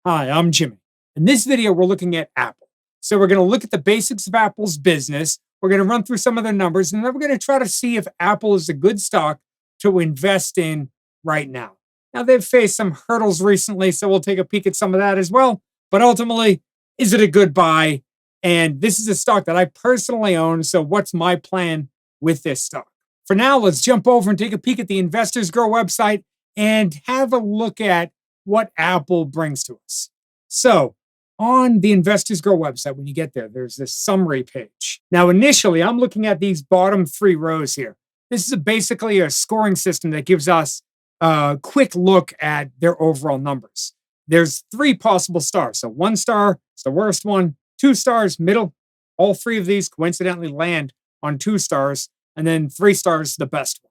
Hi, I'm Jimmy. In this video, we're looking at Apple. So we're going to look at the basics of Apple's business. We're going to run through some of their numbers, and then we're going to try to see if Apple is a good stock to invest in right now. Now, they've faced some hurdles recently, so we'll take a peek at some of that as well. But ultimately, is it a good buy? And this is a stock that I personally own. So what's my plan with this stock? For now, let's jump over and take a peek at the Investors Grow website and have a look at what Apple brings to us. So, on the Investors Grow website, when you get there, there's this summary page. Now, initially, I'm looking at these bottom three rows here. This is basically a scoring system that gives us a quick look at their overall numbers. There's three possible stars. So, 1 star is the worst one, 2 stars, middle. All three of these coincidentally land on 2 stars, and then 3 stars, the best one.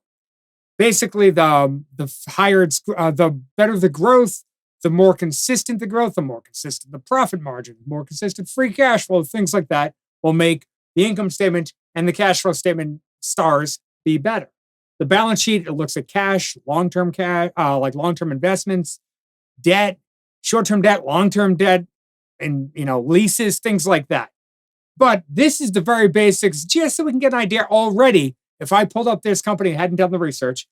Basically, the higher the better the growth, the more consistent the growth, the more consistent the profit margin, more consistent free cash flow, things like that will make the income statement and the cash flow statement stars be better. The balance sheet, it looks at cash, long-term cash, like long-term investments, debt, short-term debt, long-term debt, and leases, things like that. But this is the very basics, just so we can get an idea already. If I pulled up this company and hadn't done the research,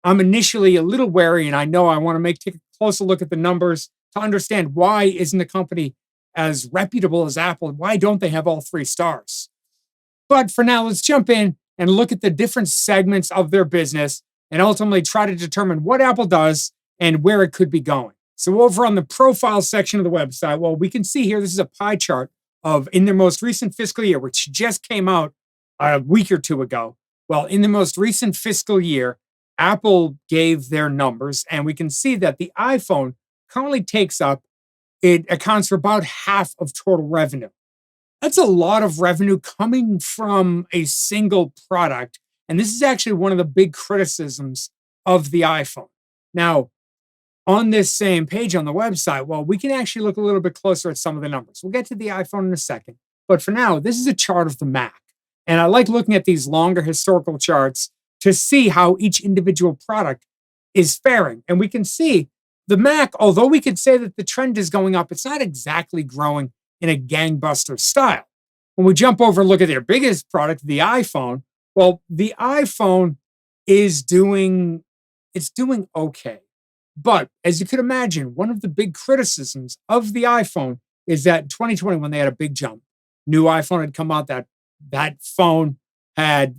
I'm initially a little wary, and I know I want to take a closer look at the numbers to understand why isn't a company as reputable as Apple? Why don't they have all 3 stars? But for now, let's jump in and look at the different segments of their business and ultimately try to determine what Apple does and where it could be going. So over on the profile section of the website, well, we can see here, this is a pie chart of in their most recent fiscal year, which just came out a week or two ago. Well, in the most recent fiscal year, Apple gave their numbers, and we can see that the iPhone currently it accounts for about half of total revenue. That's a lot of revenue coming from a single product. And this is actually one of the big criticisms of the iPhone. Now, on this same page on the website, well, we can actually look a little bit closer at some of the numbers. We'll get to the iPhone in a second. But for now, this is a chart of the Mac. And I like looking at these longer historical charts to see how each individual product is faring. And we can see the Mac, although we could say that the trend is going up, it's not exactly growing in a gangbuster style. When we jump over and look at their biggest product, the iPhone, well, the iPhone it's doing okay. But as you could imagine, one of the big criticisms of the iPhone is that in 2020, when they had a big jump, new iPhone had come out, that phone had,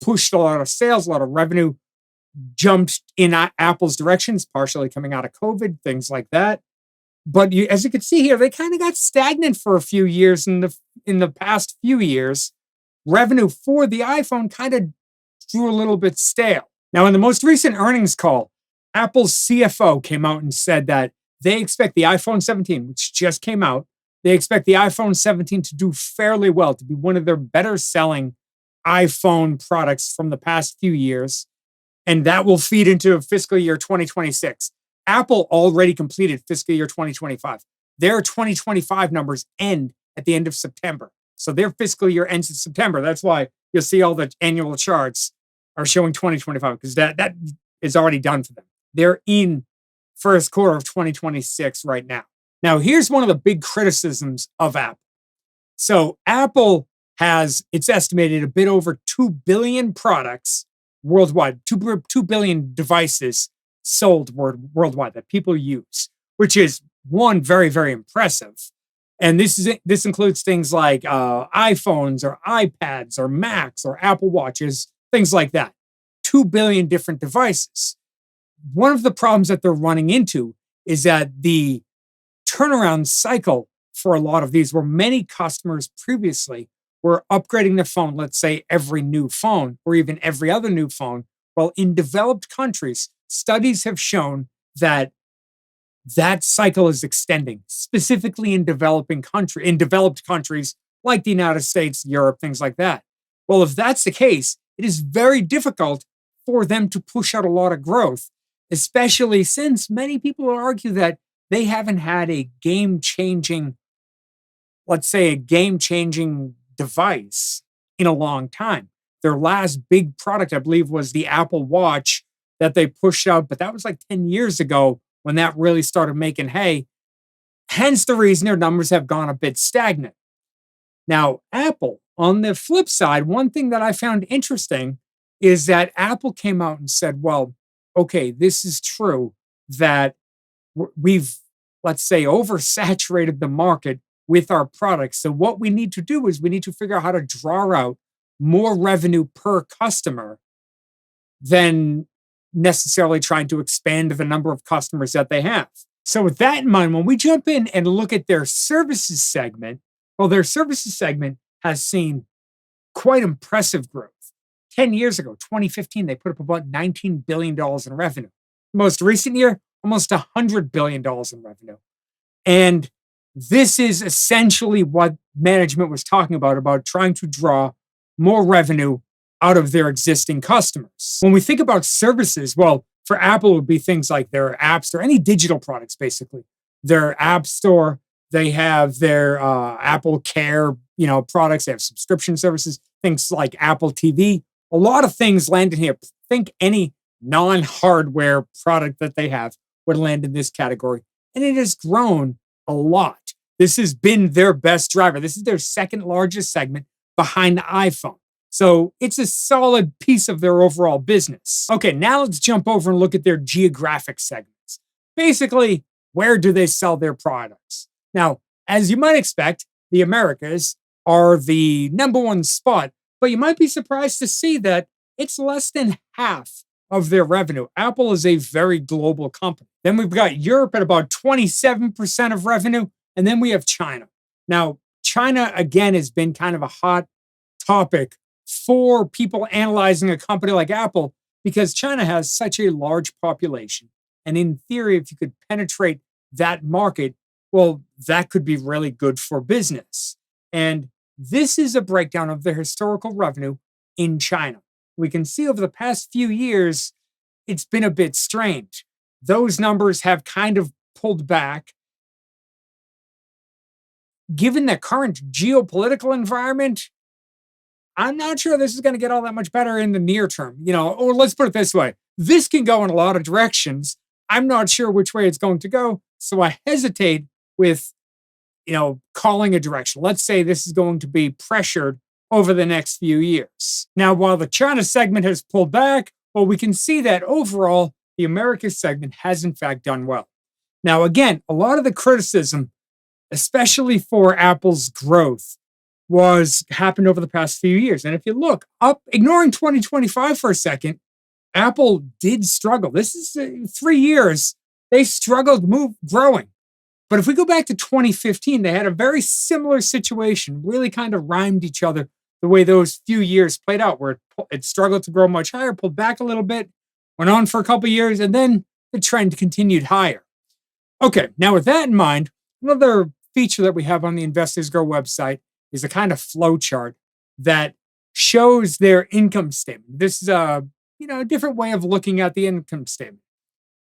pushed a lot of sales, a lot of revenue, jumped in Apple's directions, partially coming out of COVID, things like that. But as you can see here, they kind of got stagnant for a few years. In the past few years, revenue for the iPhone kind of drew a little bit stale. Now, in the most recent earnings call, Apple's CFO came out and said that they expect the iPhone 17, which just came out, they expect the iPhone 17 to do fairly well, to be one of their better selling iPhone products from the past few years. And that will feed into fiscal year 2026. Apple already completed fiscal year 2025. Their 2025 numbers end at the end of September. So their fiscal year ends in September. That's why you'll see all the annual charts are showing 2025, because that is already done for them. They're in first quarter of 2026 right now. Now, here's one of the big criticisms of Apple. So Apple has, it's estimated, a bit over 2 billion products worldwide, 2 billion devices sold worldwide that people use, which is one, very, very impressive. And this includes things like iPhones or iPads or Macs or Apple Watches, things like that. 2 billion different devices. One of the problems that they're running into is that the turnaround cycle for a lot of these, where many customers previously were upgrading their phone, let's say every new phone or even every other new phone. Well, in developed countries, studies have shown that cycle is extending, specifically in developed countries like the United States, Europe, things like that. Well, if that's the case, it is very difficult for them to push out a lot of growth, especially since many people argue that they haven't had a game-changing device in a long time. Their last big product, I believe, was the Apple Watch that they pushed out, but that was like 10 years ago when that really started making hay. Hence the reason their numbers have gone a bit stagnant. Now, Apple, on the flip side, one thing that I found interesting is that Apple came out and said, well, okay, this is true that we've, let's say, oversaturated the market with our products. So, what we need to do is we need to figure out how to draw out more revenue per customer than necessarily trying to expand the number of customers that they have. So, with that in mind, when we jump in and look at their services segment, well, their services segment has seen quite impressive growth. 10 years ago, 2015, they put up about $19 billion in revenue. Most recent year, almost $100 billion in revenue. And this is essentially what management was talking about trying to draw more revenue out of their existing customers. When we think about services, well, for Apple, it would be things like their app store, any digital products, basically. Their app store, they have their Apple Care, products. They have subscription services, things like Apple TV. A lot of things land in here. Think any non-hardware product that they have would land in this category. And it has grown a lot. This has been their best driver. This is their second largest segment behind the iPhone. So it's a solid piece of their overall business. Okay, now let's jump over and look at their geographic segments. Basically, where do they sell their products? Now, as you might expect, the Americas are the number one spot, but you might be surprised to see that it's less than half of their revenue. Apple is a very global company. Then we've got Europe at about 27% of revenue, and then we have China. Now, China, again, has been kind of a hot topic for people analyzing a company like Apple because China has such a large population. And in theory, if you could penetrate that market, well, that could be really good for business. And this is a breakdown of their historical revenue in China. We can see over the past few years, it's been a bit strange. Those numbers have kind of pulled back. Given the current geopolitical environment, I'm not sure this is going to get all that much better in the near term. Or let's put it this way. This can go in a lot of directions. I'm not sure which way it's going to go. So I hesitate with, calling a direction. Let's say this is going to be pressured over the next few years. Now, while the China segment has pulled back, well, we can see that overall, the Americas segment has in fact done well. Now, again, a lot of the criticism, especially for Apple's growth, happened over the past few years. And if you look up, ignoring 2025 for a second, Apple did struggle. This is 3 years. They struggled growing. But if we go back to 2015, they had a very similar situation, really kind of rhymed each other the way those few years played out, where it struggled to grow much higher, pulled back a little bit, went on for a couple of years, and then the trend continued higher. Okay, now with that in mind, another feature that we have on the Investors Grow website is a kind of flow chart that shows their income statement. This is a different way of looking at the income statement.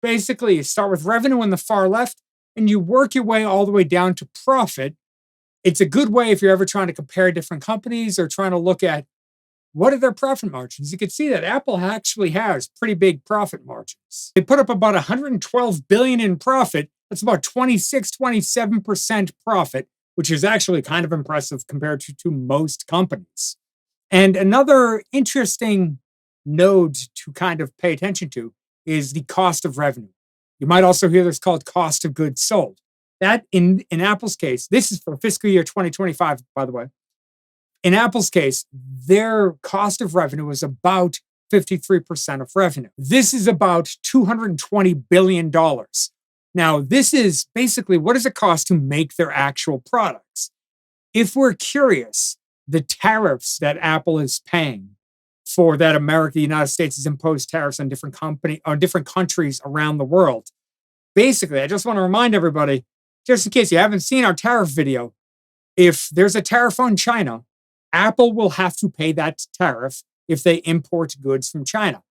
Basically, you start with revenue on the far left, and you work your way all the way down to profit. It's a good way if you're ever trying to compare different companies or trying to look at what are their profit margins. You can see that Apple actually has pretty big profit margins. They put up about $112 billion in profit. That's about 27% profit, which is actually kind of impressive compared to most companies. And another interesting node to kind of pay attention to is the cost of revenue. You might also hear this called cost of goods sold. That in Apple's case, this is for fiscal year 2025, by the way. In Apple's case, their cost of revenue is about 53% of revenue. This is about $220 billion. Now, this is basically what does it cost to make their actual products? If we're curious, the tariffs that Apple is paying for that the United States has imposed tariffs on different countries around the world. Basically, I just want to remind everybody, just in case you haven't seen our tariff video, if there's a tariff on China, Apple will have to pay that tariff if they import goods from China.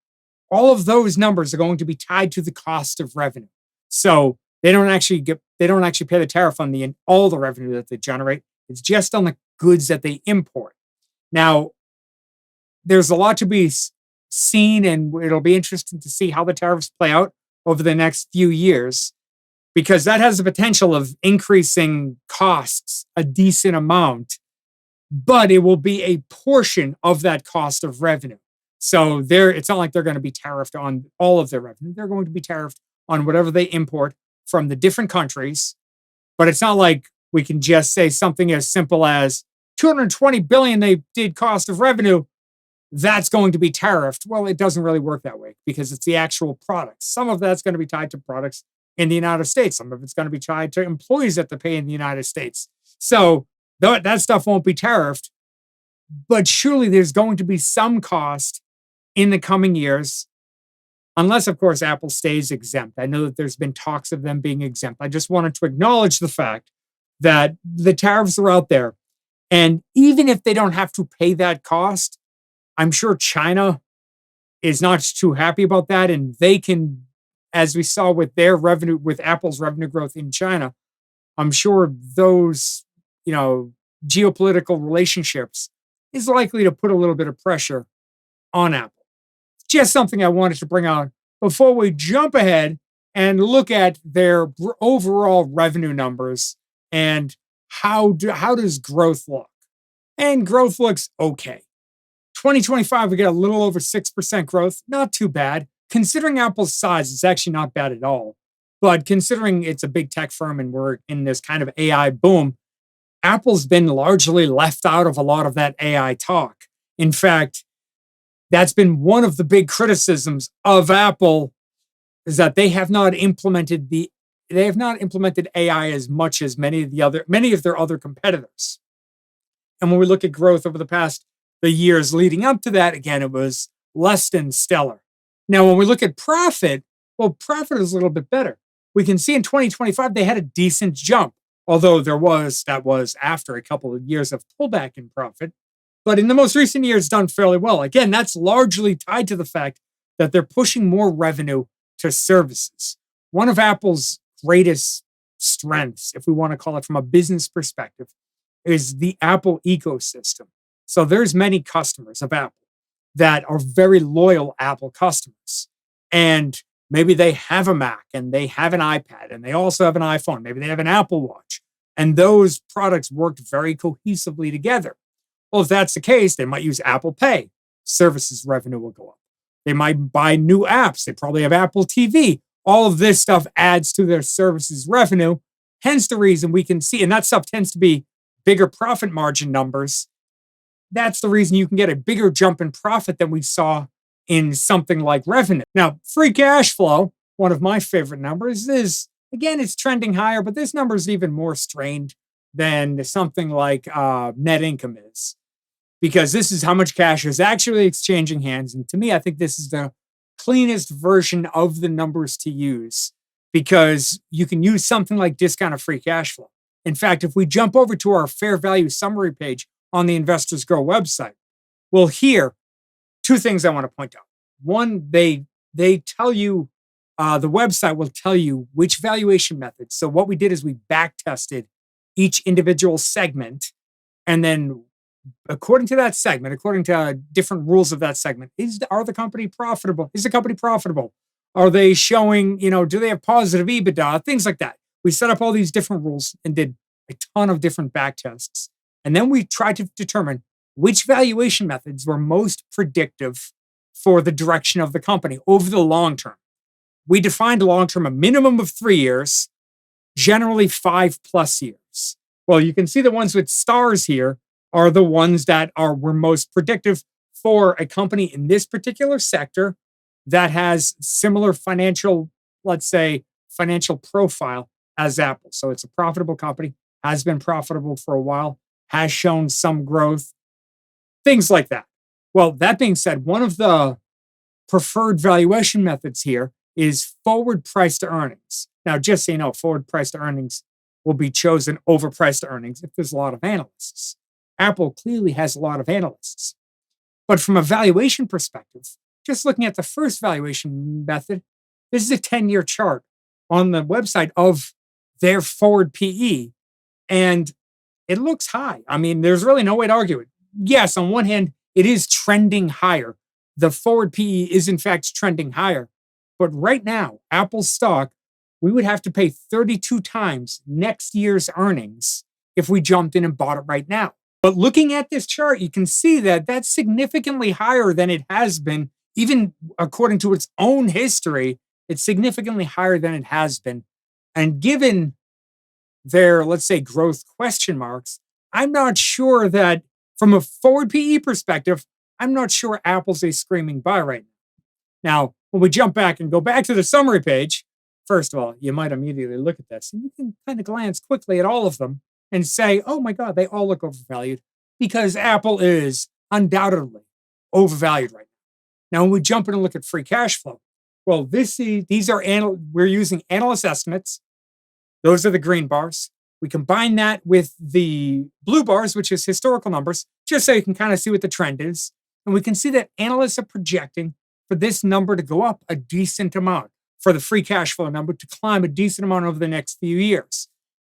All of those numbers are going to be tied to the cost of revenue. So they don't actually pay the tariff on all the revenue that they generate. It's just on the goods that they import. Now, there's a lot to be seen, and it'll be interesting to see how the tariffs play out over the next few years. because that has the potential of increasing costs a decent amount, but it will be a portion of that cost of revenue. So it's not like they're going to be tariffed on all of their revenue. They're going to be tariffed on whatever they import from the different countries. But it's not like we can just say something as simple as 220 billion they did cost of revenue. That's going to be tariffed. Well, it doesn't really work that way because it's the actual products. Some of that's going to be tied to products in the United States. Some of it's going to be tied to employees that they pay in the United States. So that stuff won't be tariffed. But surely there's going to be some cost in the coming years, unless, of course, Apple stays exempt. I know that there's been talks of them being exempt. I just wanted to acknowledge the fact that the tariffs are out there. And even if they don't have to pay that cost, I'm sure China is not too happy about that. And they can, as we saw with their revenue, with Apple's revenue growth in China, I'm sure those, geopolitical relationships is likely to put a little bit of pressure on Apple. Just something I wanted to bring out before we jump ahead and look at their overall revenue numbers and how does growth look? And growth looks okay. 2025, we get a little over 6% growth. Not too bad. Considering Apple's size, it's actually not bad at all. But considering it's a big tech firm and we're in this kind of AI boom, Apple's been largely left out of a lot of that AI talk. In fact, that's been one of the big criticisms of Apple, is that they have not implemented AI as much as many of their other competitors. And when we look at growth over the years leading up to that, again, it was less than stellar. Now, when we look at profit, well, profit is a little bit better. We can see in 2025, they had a decent jump, although that was after a couple of years of pullback in profit. But in the most recent years, done fairly well. Again, that's largely tied to the fact that they're pushing more revenue to services. One of Apple's greatest strengths, if we want to call it from a business perspective, is the Apple ecosystem. So there's many customers of Apple that are very loyal Apple customers. And maybe they have a Mac and they have an iPad and they also have an iPhone. Maybe they have an Apple Watch. And those products worked very cohesively together. Well, if that's the case, they might use Apple Pay. Services revenue will go up. They might buy new apps. They probably have Apple TV. All of this stuff adds to their services revenue. Hence the reason we can see, and that stuff tends to be bigger profit margin numbers. That's the reason you can get a bigger jump in profit than we saw in something like revenue. Now, free cash flow, one of my favorite numbers, is, again, it's trending higher, but this number is even more strained than something like net income is, because this is how much cash is actually exchanging hands. And to me, I think this is the cleanest version of the numbers to use, because you can use something like discounted free cash flow. In fact, if we jump over to our fair value summary page on the Investors Grow website, well, here, two things I want to point out. One, they tell you, the website will tell you which valuation methods. So what we did is we back tested each individual segment. And then according to that segment, according to different rules of that segment, is the company profitable? Is the company profitable? Are they showing, do they have positive EBITDA? Things like that. We set up all these different rules and did a ton of different back tests. And then we tried to determine which valuation methods were most predictive for the direction of the company over the long term. We defined long term a minimum of 3 years, generally 5+ years. Well, you can see the ones with stars here are the ones that were most predictive for a company in this particular sector that has similar financial profile as Apple. So it's a profitable company, has been profitable for a while, has shown some growth, things like that. Well, that being said, one of the preferred valuation methods here is forward price to earnings. Now, just so you know, forward price to earnings will be chosen over price to earnings if there's a lot of analysts. Apple clearly has a lot of analysts. But from a valuation perspective, just looking at the first valuation method, this is a 10-year chart on the website of their forward PE. And it looks high. I mean, there's really no way to argue it. Yes, on one hand, it is trending higher. The forward PE is in fact trending higher. But right now, Apple's stock, we would have to pay 32 times next year's earnings if we jumped in and bought it right now. But looking at this chart, you can see that that's significantly higher than it has been, even according to its own history. It's significantly higher than it has been. And given their, let's say, growth question marks, I'm not sure that from a forward PE perspective, I'm not sure Apple's a screaming buy right now. Now, when we jump back and go back to the summary page, first of all, you might immediately look at this and you can kind of glance quickly at all of them and say, oh my God, they all look overvalued because Apple is undoubtedly overvalued right now. Now, when we jump in and look at free cash flow, well, these are we're using analyst estimates. Those are the green bars. We combine that with the blue bars, which is historical numbers, just so you can kind of see what the trend is. And we can see that analysts are projecting for this number to go up a decent amount, for the free cash flow number to climb a decent amount over the next few years.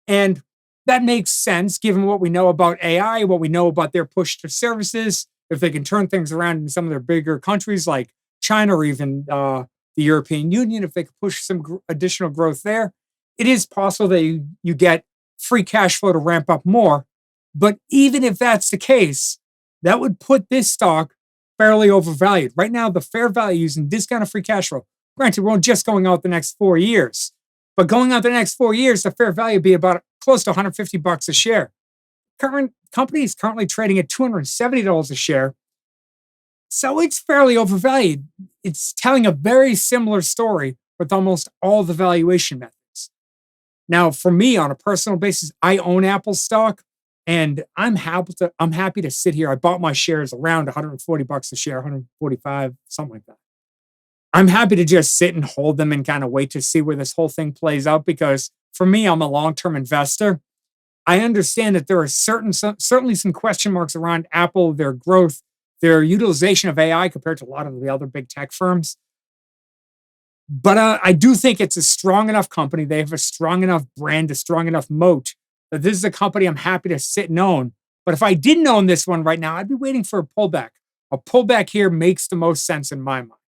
And that makes sense given what we know about AI, what we know about their push to services. If they can turn things around in some of their bigger countries like China or even the European Union, if they could push some additional growth there, it is possible that you get free cash flow to ramp up more. But even if that's the case, that would put this stock fairly overvalued. Right now, the fair value using discounted free cash flow, granted, we're just going out the next 4 years, but going out the next 4 years, the fair value would be about close to $150 a share. Current company is currently trading at $270 a share. So it's fairly overvalued. It's telling a very similar story with almost all the valuation methods. Now, for me, on a personal basis, I own Apple stock, and I'm happy to sit here. I bought my shares around $140 a share, 145, something like that. I'm happy to just sit and hold them and kind of wait to see where this whole thing plays out because for me, I'm a long-term investor. I understand that there are certainly some question marks around Apple, their growth, their utilization of AI compared to a lot of the other big tech firms. But I do think it's a strong enough company. They have a strong enough brand, a strong enough moat that this is a company I'm happy to sit and own. But if I didn't own this one right now, I'd be waiting for a pullback. A pullback here makes the most sense in my mind.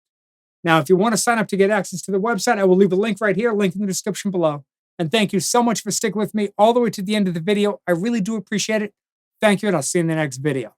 Now, if you want to sign up to get access to the website, I will leave a link right here, link in the description below. And thank you so much for sticking with me all the way to the end of the video. I really do appreciate it. Thank you, and I'll see you in the next video.